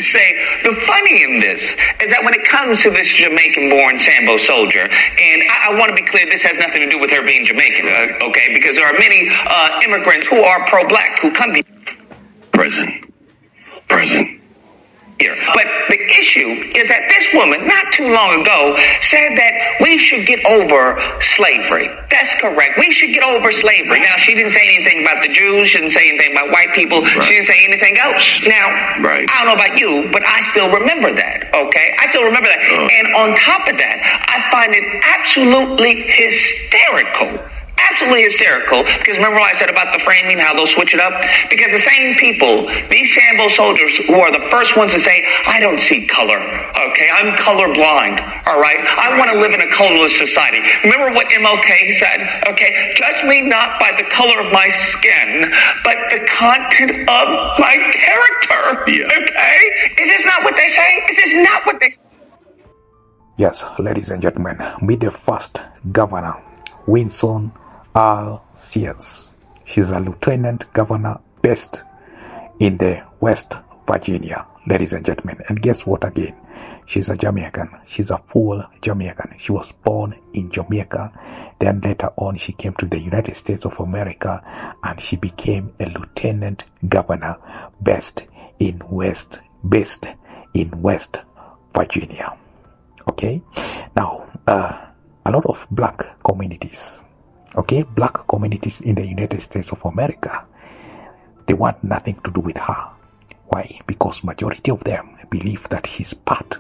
say the funny in this is that when it comes to this Jamaican-born Sambo soldier, and I want to be clear, this has nothing to do with her being Jamaican, okay? Because there are many immigrants who are pro-black who come here. Present. Here. But the issue is that this woman, not too long ago, said that we should get over slavery. That's correct. We should get over slavery. Now, she didn't say anything about the Jews. She didn't say anything about white people. Right. She didn't say anything else. Now, I don't know about you, but I still remember that, okay? I still remember that. And on top of that, I find it absolutely hysterical. Absolutely hysterical, because remember what I said about the framing, how they'll switch it up? Because the same people, these Sambo soldiers who are the first ones to say, I don't see color, okay? I'm colorblind, all right? I want to live in a colorless society. Remember what MLK said, okay? Judge me not by the color of my skin, but the content of my character, okay? Is this not what they say? Is this not what they say? Yes, ladies and gentlemen, meet the first governor, Winston Sears. She's a lieutenant governor based in the West Virginia, ladies and gentlemen. And guess what again? She's a Jamaican. She's a full Jamaican. She was born in Jamaica. Then later on, she came to the United States of America and she became a lieutenant governor based in West Virginia. Okay? Now, a lot of black communities in the United States of America, they want nothing to do with her. Why? Because majority of them believe that she's part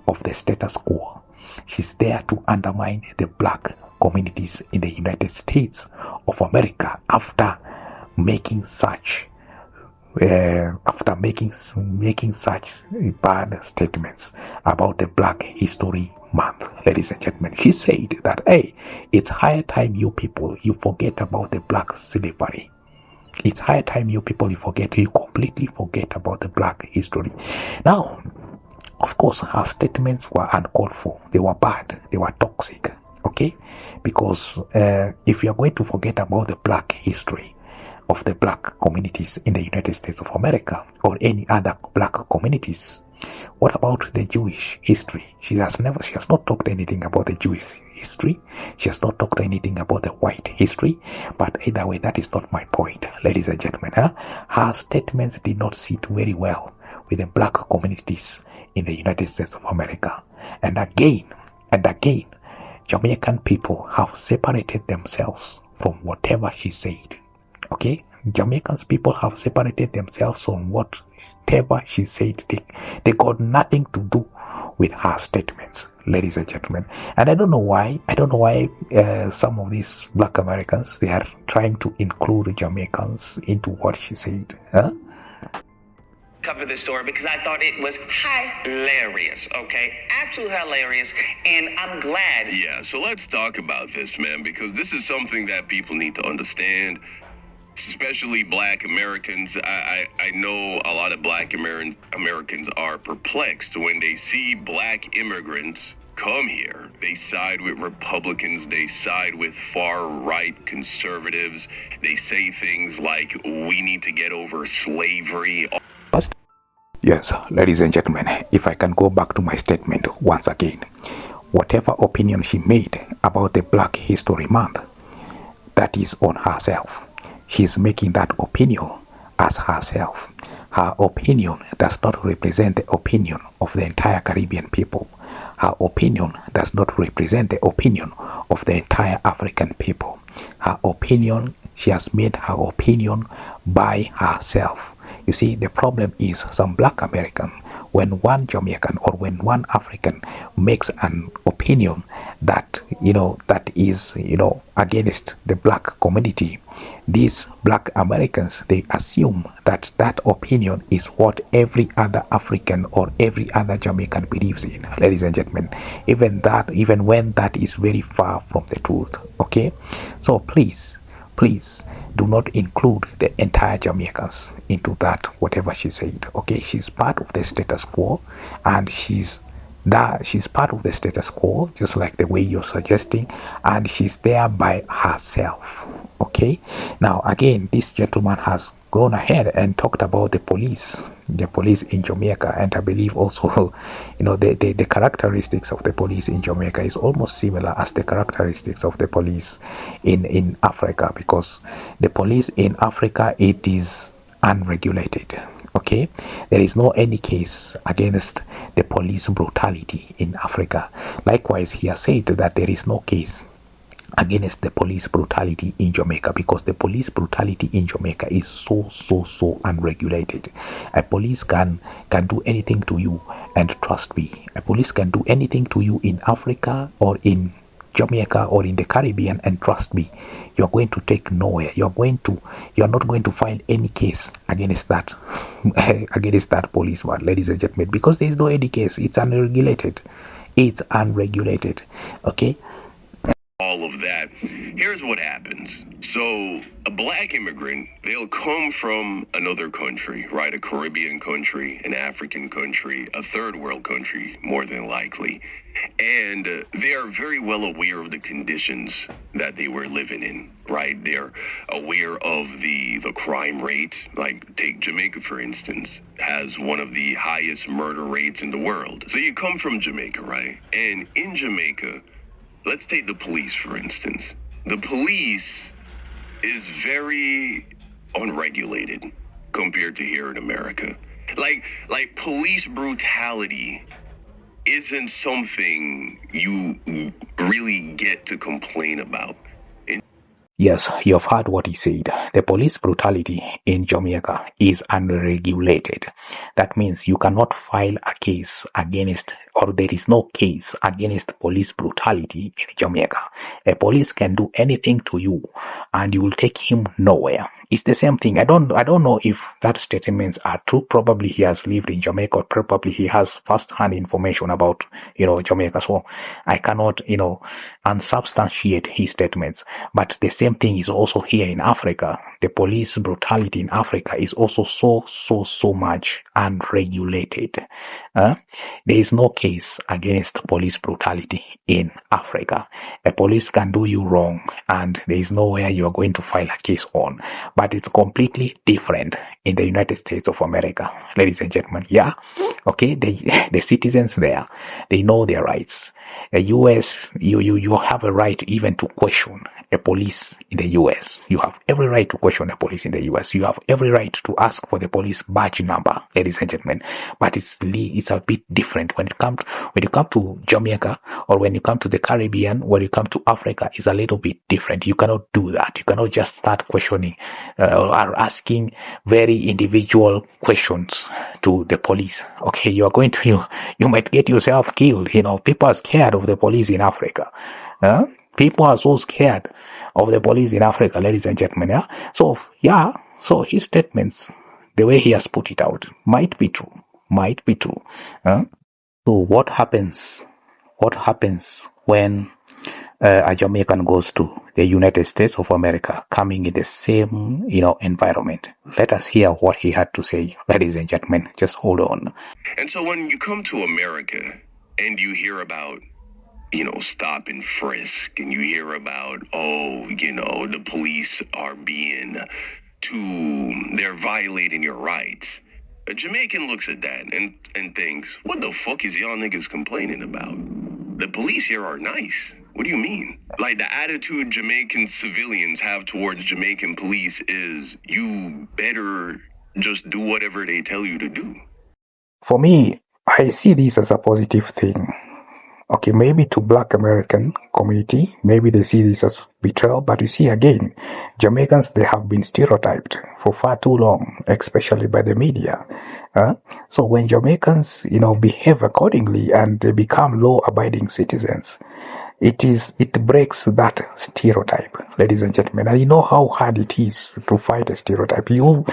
of the status quo. She's there to undermine the black communities in the United States of America after making such bad statements about the Black History Month. Ladies and gentlemen, she said that, hey, it's high time you people, you forget about the black slavery. It's high time you people, you completely forget about the black history. Now, of course, her statements were uncalled for. They were bad. They were toxic. Okay? Because if you are going to forget about the black history of the black communities in the United States of America or any other black communities, what about the Jewish history? She has not talked anything about the Jewish history. She has not talked anything about the white history. But either way, that is not my point, ladies and gentlemen. Her statements did not sit very well with the black communities in the United States of America. And again, Jamaican people have separated themselves from whatever she said. Okay? Jamaicans people have separated themselves from whatever she said. They got nothing to do with her statements, ladies and gentlemen. And I don't know why some of these black Americans, they are trying to include Jamaicans into what she said. Cover this story because I thought it was hilarious, okay? Absolutely hilarious, and I'm glad. Yeah, so let's talk about this, man, because this is something that people need to understand, especially black Americans. I know a lot of black Americans are perplexed when they see black immigrants come here. They side with Republicans, they side with far-right conservatives. They say things like, we need to get over slavery. Yes, ladies and gentlemen, if I can go back to my statement once again, whatever opinion she made about the Black History Month, that is on herself. She's making that opinion as herself. Her opinion does not represent the opinion of the entire Caribbean people. Her opinion does not represent the opinion of the entire African people. Her opinion, she has made her opinion by herself. You see, the problem is some black American, when one Jamaican or when one African makes an opinion that, that is, against the black community, these black Americans, they assume that that opinion is what every other African or every other Jamaican believes in. Ladies and gentlemen, even when that is very far from the truth. Okay? So please do not include the entire Jamaicans into that, whatever she said. Okay, she's part of the status quo, and she's part of the status quo, just like the way you're suggesting, and she's there by herself. Okay, now again, this gentleman has gone ahead and talked about the police in Jamaica, and I believe also, the characteristics of the police in Jamaica is almost similar as the characteristics of the police in Africa, because the police in Africa, it is unregulated. Okay, there is no any case against the police brutality in Africa. Likewise, he has said that there is no case against the police brutality in Jamaica, because the police brutality in Jamaica is so unregulated. A police can do anything to you, and trust me, a police can do anything to you in Africa or in Jamaica or in the Caribbean, and trust me, you're going to take nowhere. You're not going to find any case against that against that policeman, ladies and gentlemen, because there is no any case. It's unregulated. Okay, all of that. Here's what happens. So a black immigrant, they'll come from another country, right? A Caribbean country, an African country, a third world country, more than likely. And they are very well aware of the conditions that they were living in, right? They're aware of the crime rate. Like, take Jamaica, for instance, has one of the highest murder rates in the world. So you come from Jamaica, right? And in Jamaica, let's take the police, for instance. The police is very unregulated compared to here in America. Like police brutality isn't something you really get to complain about. yes, you've heard what he said. The police brutality in Jamaica is unregulated. That means you cannot file a case against, or there is no case against police brutality in Jamaica. A police can do anything to you, and you will take him nowhere. It's the same thing. I don't know if that statements are true. Probably he has lived in Jamaica, or probably he has first-hand information about, Jamaica. So I cannot, unsubstantiate his statements. But the same thing is also here in Africa. The police brutality in Africa is also so much unregulated. There is no case against police brutality in Africa. A police can do you wrong, and there is nowhere you are going to file a case on. But it's completely different in the United States of America, ladies and gentlemen. Yeah, okay, the citizens there, they know their rights. The U.S., you have a right even to question a police in the U.S. You have every right to question a police in the U.S. You have every right to ask for the police badge number, ladies and gentlemen. But it's a bit different when you come to Jamaica, or when you come to the Caribbean, when you come to Africa. It's a little bit different. You cannot do that. You cannot just start questioning or asking very individual questions to the police. Okay, you might get yourself killed. People are scared of the police in Africa. People are so scared of the police in Africa, ladies and gentlemen. So his statements, the way he has put it out, might be true. So what happens when a Jamaican goes to the United States of America, coming in the same, environment? Let us hear what he had to say, ladies and gentlemen. Just hold on. And so when you come to America and you hear about, stop and frisk, and you hear about, the police are they're violating your rights. A Jamaican looks at that and thinks, what the fuck is y'all niggas complaining about? The police here are nice. What do you mean? Like, the attitude Jamaican civilians have towards Jamaican police is, you better just do whatever they tell you to do. For me, I see this as a positive thing. Okay, maybe to Black American community, maybe they see this as betrayal, but you see again, Jamaicans, they have been stereotyped for far too long, especially by the media. So when Jamaicans, behave accordingly and they become law-abiding citizens, it breaks that stereotype, ladies and gentlemen. And you know how hard it is to fight a stereotype. You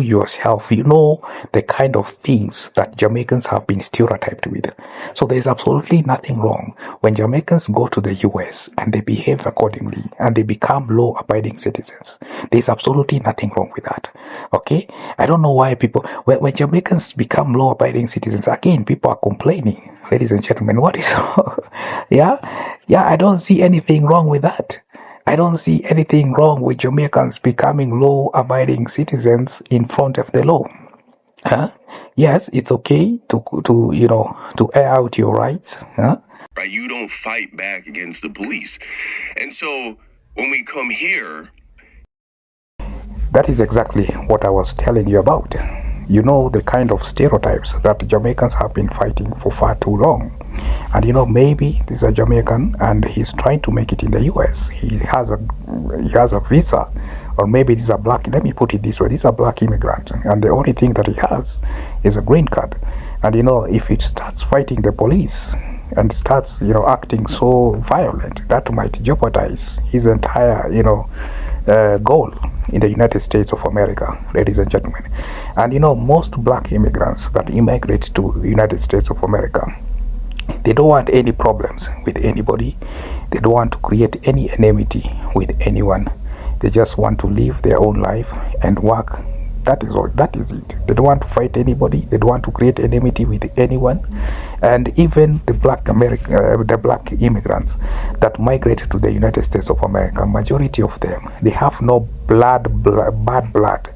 yourself, the kind of things that Jamaicans have been stereotyped with. So there's absolutely nothing wrong when Jamaicans go to the US and they behave accordingly and they become law-abiding citizens. There's absolutely nothing wrong with that. Okay? I don't know why when Jamaicans become law-abiding citizens, again, people are complaining. Ladies and gentlemen, what is... Yeah, I don't see anything wrong with that. I don't see anything wrong with Jamaicans becoming law-abiding citizens in front of the law. Huh? Yes, it's okay to air out your rights. Huh? Right? You don't fight back against the police. And so when we come here, That is exactly what I was telling you about. You know, the kind of stereotypes that Jamaicans have been fighting for far too long. And maybe this is a Jamaican and he's trying to make it in the US. He has a visa, or maybe this is a black, let me put it this way, this is a black immigrant, and the only thing that he has is a green card. And if it starts fighting the police and starts acting so violent, that might jeopardize his entire goal in the United States of America, ladies and gentlemen. And most black immigrants that immigrate to the United States of America, they don't want any problems with anybody. They don't want to create any enmity with anyone. They just want to live their own life and work. That is all. That is it. They don't want to fight anybody. They don't want to create enmity with anyone. And even the black immigrants that migrate to the United States of America, majority of them, they have no bad blood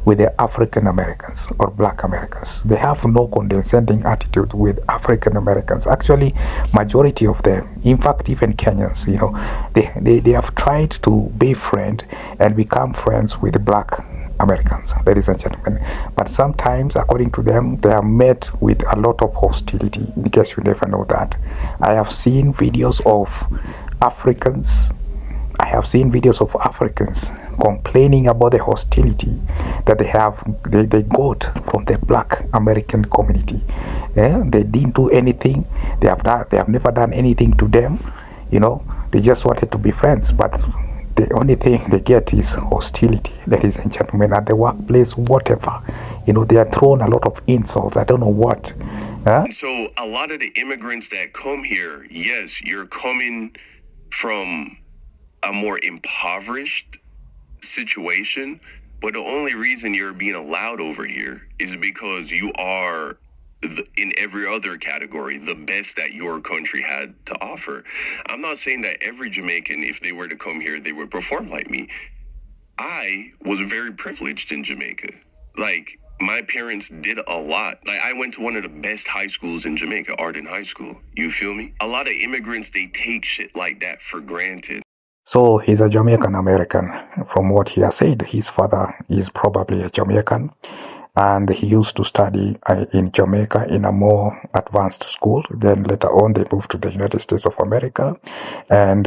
with the African Americans or black Americans. They have no condescending attitude with African Americans. Actually, majority of them, in fact, even Kenyans, they have tried to be friends and become friends with black Americans, ladies and gentlemen. But sometimes, according to them, they are met with a lot of hostility, in case you never know that. I have seen videos of Africans complaining about the hostility that they got from the black American community. They didn't do anything. They have never done anything to them. They just wanted to be friends, but the only thing they get is hostility, ladies and gentlemen, at the workplace, whatever. They are thrown a lot of insults. I don't know what. So a lot of the immigrants that come here, yes, you're coming from a more impoverished situation, but the only reason you're being allowed over here is because you are in every other category the best that your country had to offer. I'm not saying that every Jamaican, if they were to come here, they would perform like me. I was very privileged in Jamaica. Like, my parents did a lot. Like, I went to one of the best high schools in Jamaica, Arden High School. You feel me? A lot of immigrants, they take shit like that for granted. So he's a Jamaican American. From what he has said, his father is probably a Jamaican, and he used to study in Jamaica in a more advanced school. Then later on, they moved to the United States of America, and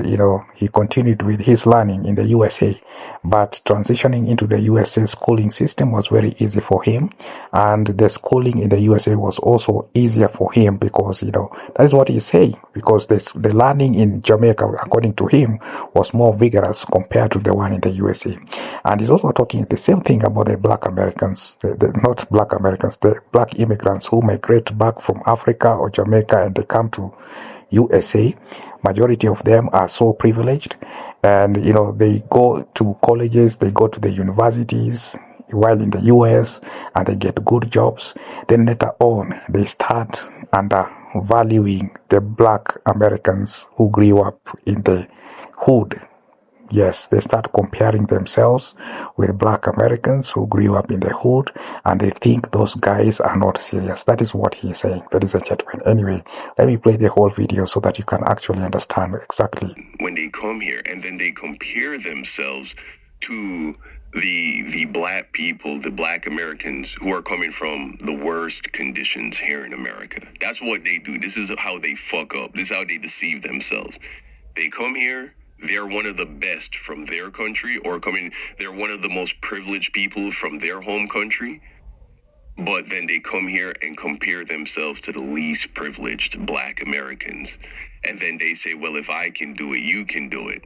he continued with his learning in the USA. But transitioning into the USA schooling system was very easy for him, and the schooling in the USA was also easier for him because that is what he's saying. Because the learning in Jamaica, according to him, was more vigorous compared to the one in the USA. And he's also talking the same thing about the black Americans, not black Americans, the black immigrants who migrate back from Africa or Jamaica and they come to USA. Majority of them are so privileged, and they go to colleges, they go to the universities while in the US, and they get good jobs. Then later on, they start undervaluing the black Americans who grew up in the hood. Yes, they start comparing themselves with black Americans who grew up in the hood, and they think those guys are not serious. That is what he's saying, ladies and gentlemen. Anyway, let me play the whole video so that you can actually understand exactly. When they come here and then they compare themselves to the black people, the black Americans who are coming from the worst conditions here in America. That's what they do. This is how they fuck up. This is how they deceive themselves. They come here, they're one of the best from their country, or they're one of the most privileged people from their home country. But then they come here and compare themselves to the least privileged black Americans. And then they say, well, if I can do it, you can do it.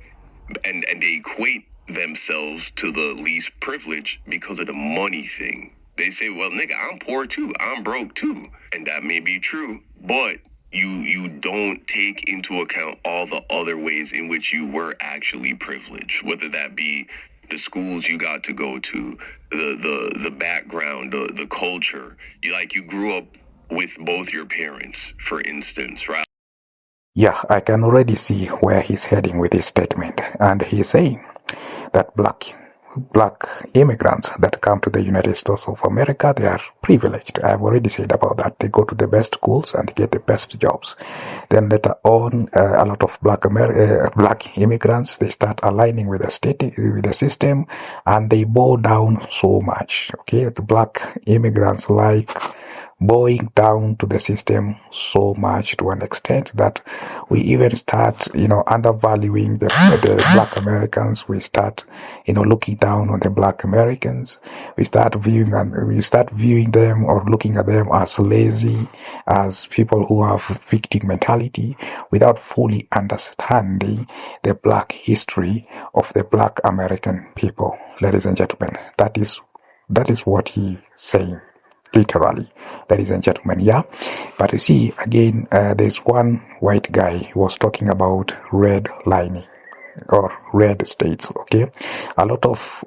And they equate themselves to the least privileged because of the money thing. They say, well, nigga, I'm poor too. I'm broke too. And that may be true, but you don't take into account all the other ways in which you were actually privileged, whether that be the schools you got to go to, the background, the culture. You grew up with both your parents, for instance, right? Yeah, I can already see where he's heading with his statement, and he's saying that black immigrants that come to the United States of America, they are privileged. I've already said about that. They go to the best schools and get the best jobs. Then later on, a lot of black immigrants, they start aligning with the state, with the system, and they bow down so much. Okay, the black immigrants like bowing down to the system so much to an extent that we even start, undervaluing the black Americans. We start, looking down on the black Americans. We start viewing them or looking at them as lazy, as people who have victim mentality, without fully understanding the black history of the black American people. Ladies and gentlemen, that is what he's saying. Literally, ladies and gentlemen, yeah. But you see, again, there's one white guy who was talking about redlining or red states. Okay, a lot of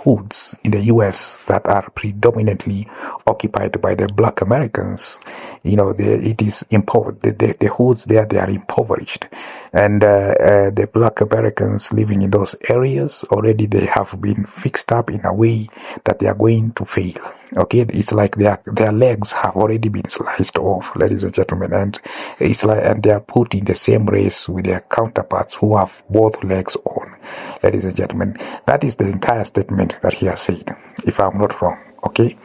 hoods in the U.S. that are predominantly occupied by the black Americans. It is impoverished. The hoods there, they are impoverished, and the black Americans living in those areas already, they have been fixed up in a way that they are going to fail. Okay, it's like their legs have already been sliced off, ladies and gentlemen, and they are put in the same race with their counterparts who have both legs on. Ladies and gentlemen, that is the entire statement that he has said, if I'm not wrong. Okay.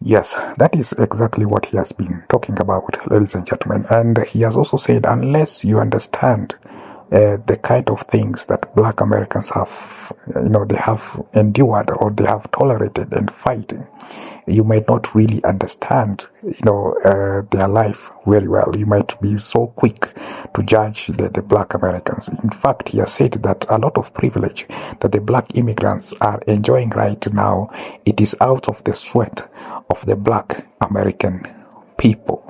Yes, that is exactly what he has been talking about, ladies and gentlemen. And he has also said, unless you understand the kind of things that black Americans have, they have endured or they have tolerated and fighting, you might not really understand, their life very well. You might be so quick to judge the black Americans. In fact, he has said that a lot of privilege that the black immigrants are enjoying right now, it is out of the sweat of the black American people.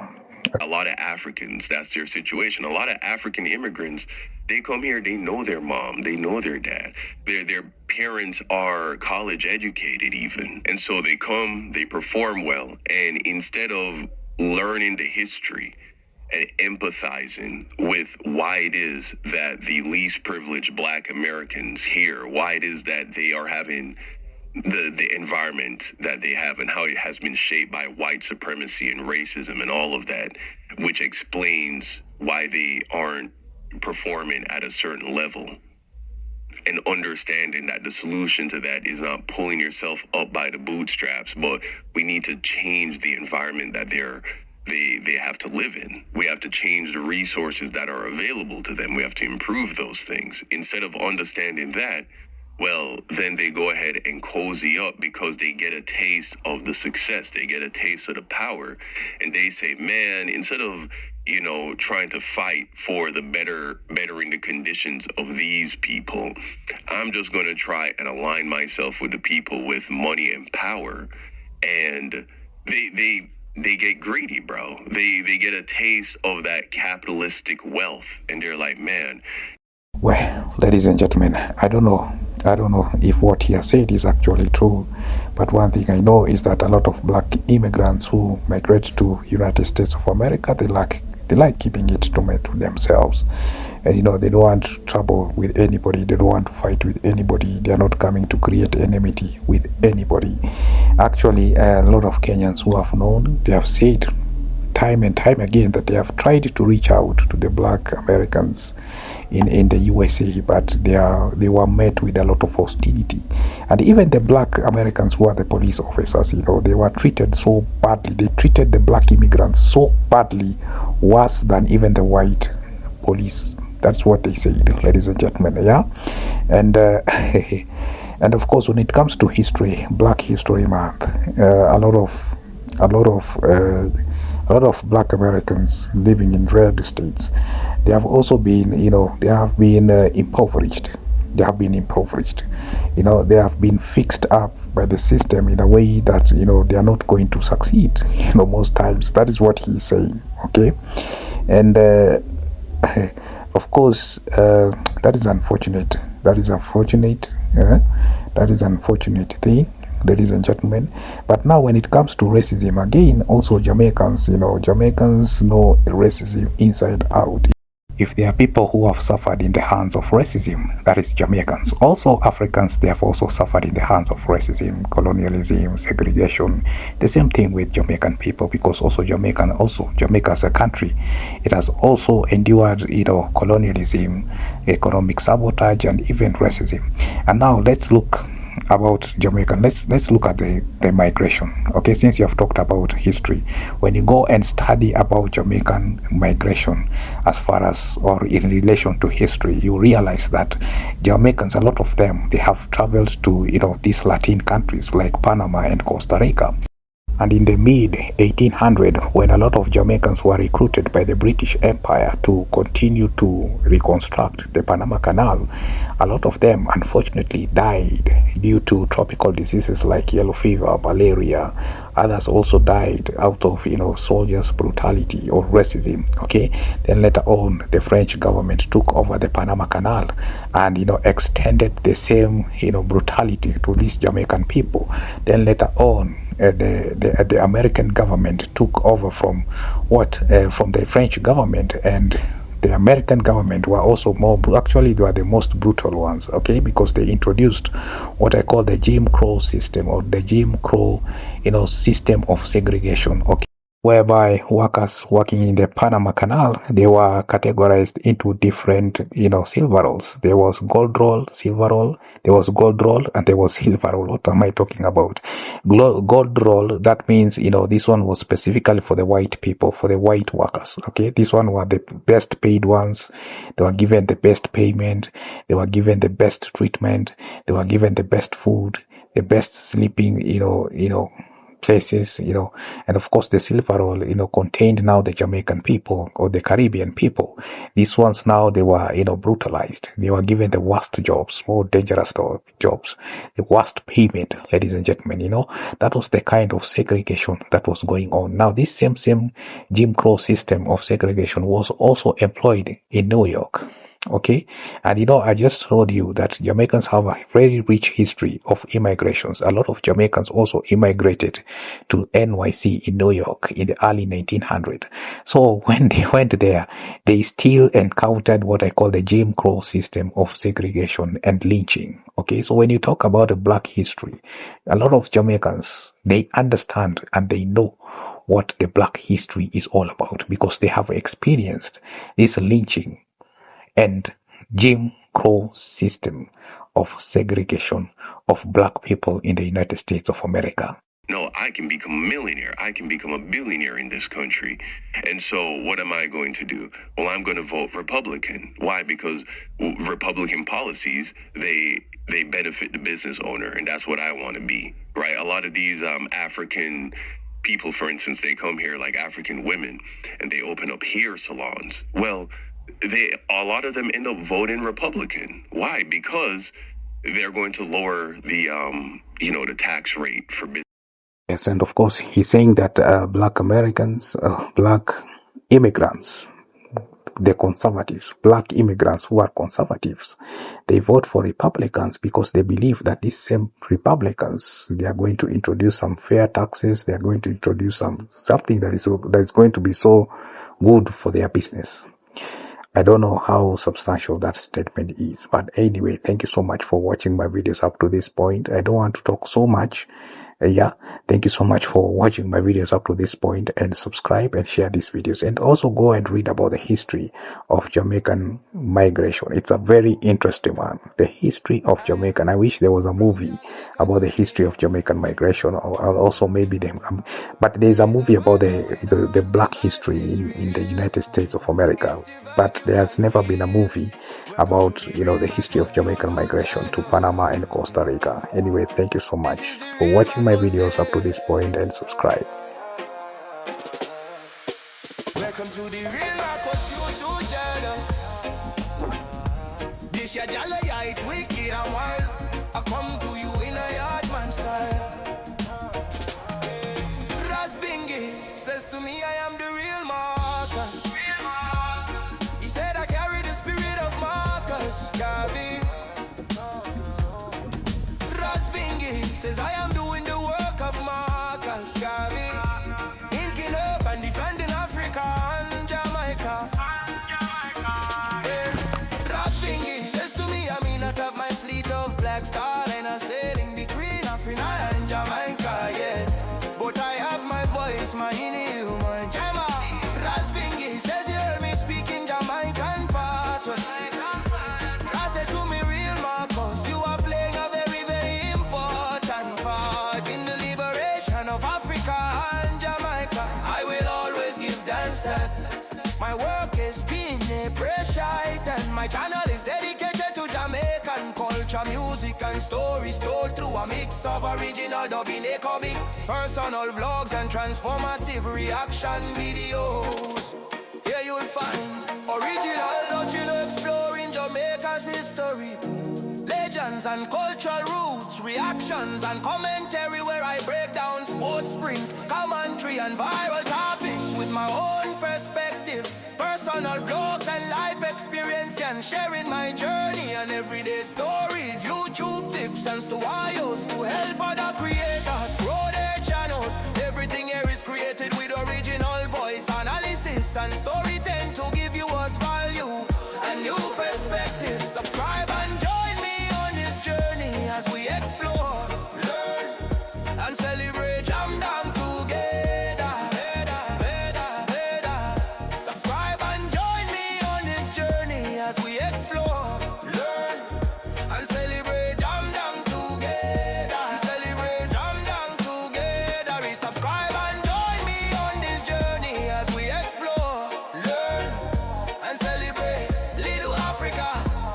A lot of Africans, that's their situation. A lot of African immigrants, they come here, they know their mom, they know their dad. Their parents are college educated even. And so they come, they perform well. And instead of learning the history and empathizing with why it is that the least privileged black Americans here, why it is that they are having the environment that they have and how it has been shaped by white supremacy and racism and all of that, which explains why they aren't performing at a certain level, and understanding that the solution to that is not pulling yourself up by the bootstraps, but we need to change the environment that they have to live in. We have to change the resources that are available to them. We have to improve those things. Instead of understanding that, well, then they go ahead and cozy up because they get a taste of the success. They get a taste of the power. And they say, man, instead of, trying to fight for the bettering the conditions of these people, I'm just going to try and align myself with the people with money and power. And they get greedy, bro. They get a taste of that capitalistic wealth. And they're like, man. Well, ladies and gentlemen, I don't know if what he has said is actually true, but one thing I know is that a lot of black immigrants who migrate to United States of America, they like keeping it to themselves. And, they don't want trouble with anybody. They don't want to fight with anybody. They are not coming to create enmity with anybody. Actually, a lot of Kenyans who have known, they have said time and time again that they have tried to reach out to the black Americans in the USA, but they were met with a lot of hostility. And even the black Americans who are the police officers, they were treated so badly. They treated the black immigrants so badly, worse than even the white police. That's what they said, ladies and gentlemen. Yeah, and and of course, when it comes to history, Black History Month, a lot of black Americans living in red states, they have also been, they have been impoverished. They have been impoverished. They have been fixed up by the system in a way that, they are not going to succeed, most times. That is what he's saying, okay? And of course, that is unfortunate. That is unfortunate. That is unfortunate thing. ladies and gentlemen. But now when it comes to racism, again, also Jamaicans, Jamaicans know racism inside out. If there are people who have suffered in the hands of racism, that is Jamaicans. Also Africans, they have also suffered in the hands of racism, colonialism, segregation. The same thing with Jamaican people, because also Jamaica as a country, it has also endured, colonialism, economic sabotage, and even racism. And now let's look about Jamaica. Let's look at the migration. Okay, since you have talked about history, when you go and study about Jamaican migration as far as or in relation to history, you realize that Jamaicans, a lot of them, they have traveled to these Latin countries like Panama and Costa Rica. And in the mid 1800, when a lot of Jamaicans were recruited by the British Empire to continue to reconstruct the Panama Canal, a lot of them unfortunately died due to tropical diseases like yellow fever, malaria. Others also died out of soldiers' brutality or racism. Okay, then later on the French government took over the Panama Canal and extended the same brutality to these Jamaican people. Then later on the American government took over from the French government, and the American government were also actually they were the most brutal ones, okay, because they introduced what I call the Jim Crow system, or the Jim Crow system of segregation, okay, whereby workers working in the Panama Canal, they were categorized into different silver rolls. There was gold roll, silver roll, there was gold roll, and there was silver roll. What am I talking about? Gold roll, that means this one was specifically for the white people, for the white workers, okay. This one were the best paid ones. They were given the best payment, they were given the best treatment, they were given the best food, the best sleeping places, and of course the silver roll contained now the Jamaican people or the Caribbean people. These ones now, they were brutalized. They were given the worst jobs, more dangerous jobs, the worst payment, ladies and gentlemen. That was the kind of segregation that was going on. Now this same Jim Crow system of segregation was also employed in New York. Okay, and I just told you that Jamaicans have a very rich history of immigrations. A lot of Jamaicans also immigrated to NYC in New York in the early 1900s. So when they went there, they still encountered what I call the Jim Crow system of segregation and lynching. Okay, so when you talk about the black history, a lot of Jamaicans, they understand and they know what the black history is all about, because they have experienced this lynching and Jim Crow system of segregation of black people in the United States of America. No, I can become a millionaire. I can become a billionaire in this country. And so what am I going to do? Well, I'm going to vote Republican. Why? Because Republican policies, they benefit the business owner. And that's what I want to be, right? A lot of these African people, for instance, they come here like African women and they open up hair salons. Well, a lot of them end up voting Republican. Why? Because they're going to lower the the tax rate for business. Yes, and of course he's saying that black Americans, black immigrants, the conservatives, black immigrants who are conservatives, they vote for Republicans because they believe that these same Republicans, they are going to introduce some fair taxes, they are going to introduce something that is going to be so good for their business. I don't know how substantial that statement is, but anyway, thank you so much for watching my videos up to this point. I don't want to talk so much. Thank you so much for watching my videos up to this point, and subscribe and share these videos, and also go and read about the history of Jamaican migration. It's a very interesting one, the history of Jamaican. I wish there was a movie about the history of Jamaican migration, or also maybe but there's a movie about the black history in the United States of America, but there has never been a movie about the history of Jamaican migration to Panama and Costa Rica. Anyway, thank you so much for watching my videos up to this point, and subscribe. Welcome to the real Marcus YouTube channel. This your jolly, yeah, it's wicked and wild. I come to you in a yard man style. Ras Bingy says to me I am the real Marcus. He said I carry the spirit of Marcus Garvey. Ras Bingy says I am the in the liberation of Africa and Jamaica. I will always give dance that. My work is being a pressure, and my channel is dedicated to Jamaican culture, music and stories told through a mix of original dubbing, comic, personal vlogs and transformative reaction videos. Here you'll find original logical exploring Jamaica's history, legends and cultural roots, reactions and commentary where I break down sports, spring, commentary and viral topics with my own perspective, personal vlogs and life experience, and sharing my journey and everyday stories, YouTube tips and tutorials to help other creators grow their channels. Everything here is created with original voice analysis and storytelling to give you us value and new perspective. Subscribe and join me on this journey as we explore, learn and celebrate Jam Down together. Subscribe and join me on this journey as we explore, learn and celebrate Jam Down together. Celebrate Jam Down together. Subscribe and join me on this journey as we explore, learn and celebrate Little Africa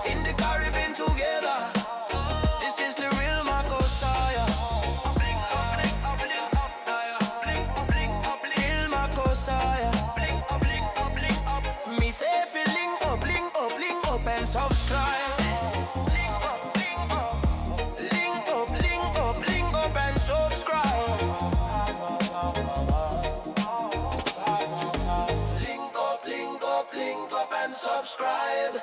in the Caribbean together. This is the real Makosaya. Real Makosaya. Me say if you link up and subscribe. Link up and subscribe. Link up and subscribe.